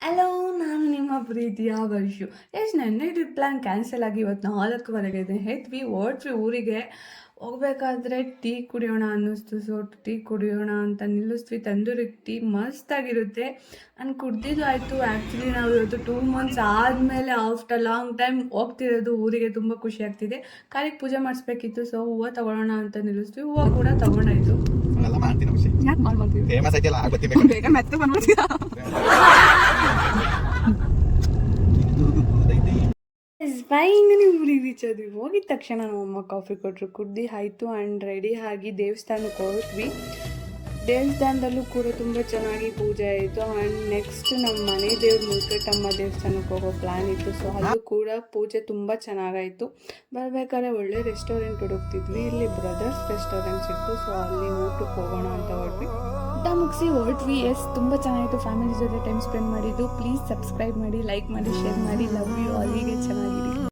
Hello, ನಾನು ನಿಮ್ಮ ಪ್ರೀತಿಯ ವರ್ಷು. ನೆನ್ನೆ ಟ್ರಿಪ್ ಪ್ಲ್ಯಾನ್ ಕ್ಯಾನ್ಸಲ್ ಆಗಿ ಇವತ್ತು 4:00ವರೆಗೆ ಇದೆ. ಹೊರಟ್ವಿ ಊರಿಗೆ. ಹೋಗ್ಬೇಕಾದ್ರೆ ಟೀ ಕುಡಿಯೋಣ ಅನ್ನಿಸ್ತು. ಸೊ ಟೀ ಕುಡಿಯೋಣ ಅಂತ ನಿಲ್ಲಿಸ್ದ್ವಿ. ತಂದೂರಿ ಟೀ ಮಸ್ತಾಗಿರುತ್ತೆ. ನಾನು ಕುಡ್ದಿದ್ದು ಆಯಿತು. ಆ್ಯಕ್ಚುಲಿ ನಾವು ಇವತ್ತು 2 ಮಂತ್ಸ್ ಆದಮೇಲೆ ಆಫ್ಟರ್ ಲಾಂಗ್ ಟೈಮ್ ಹೋಗ್ತಿರೋದು ಊರಿಗೆ. ತುಂಬ ಖುಷಿ ಆಗ್ತಿದೆ. ಕಾಲಿಗೆ ಪೂಜೆ ಮಾಡಿಸ್ಬೇಕಿತ್ತು. ಸೊ ಹೂವು ತಗೊಳ್ಳೋಣ ಅಂತ ನಿಲ್ಲಿಸ್ದ್ವಿ. ಹೂವು ಕೂಡ ತಗೊಂಡಾಯಿತು. ಫೈನಲಿ ಊರಿಗೆ ರೀಚ್ ಆದ್ವಿ. ಹೋಗಿದ ತಕ್ಷಣ ನಮ್ಮಮ್ಮ ಕಾಫಿ ಕೊಟ್ಟರು, ಕುಡ್ದು ಆಯಿತು. ಆ್ಯಂಡ್ ರೆಡಿ ಆಗಿ ದೇವಸ್ಥಾನಕ್ಕೆ ಹೋದ್ವಿ. ದೇವಸ್ಥಾನದಲ್ಲೂ ಕೂಡ ತುಂಬ ಚೆನ್ನಾಗಿ ಪೂಜೆ ಆಯಿತು. ಆ್ಯಂಡ್ ನೆಕ್ಸ್ಟ್ ನಮ್ಮ ಮನೆ ದೇವ್ರ ಮುಲ್ಕಟ್ಟಮ್ಮ ದೇವಸ್ಥಾನಕ್ಕೆ ಹೋಗೋ ಪ್ಲ್ಯಾನ್ ಇತ್ತು. ಸೊ ಅಲ್ಲೂ ಕೂಡ ಪೂಜೆ ತುಂಬ ಚೆನ್ನಾಗಾಯಿತು. ಬರಬೇಕಾದ್ರೆ ಒಳ್ಳೆ ರೆಸ್ಟೋರೆಂಟ್ ಹುಡುಕ್ತಿದ್ವಿ. ಇಲ್ಲಿ ಬ್ರದರ್ಸ್ ರೆಸ್ಟೋರೆಂಟ್ಸ್ ಇತ್ತು. ಸೊ ಅಲ್ಲಿ ಊಟಕ್ಕೆ ಹೋಗೋಣ ಅಂತ ಹೊರಟ್ವಿ. ಊಟ ಮುಗಿಸಿ ಹೊರಟ್ವಿ. ತುಂಬ ಚೆನ್ನಾಗಿತ್ತು. ಫ್ಯಾಮಿಲಿ ಜೊತೆ ಟೈಮ್ ಸ್ಪೆಂಡ್ ಮಾಡಿದ್ದು. ಪ್ಲೀಸ್ ಸಬ್ಸ್ಕ್ರೈಬ್ ಮಾಡಿ, ಲೈಕ್ ಮಾಡಿ, ಶೇರ್ ಮಾಡಿ. Love you.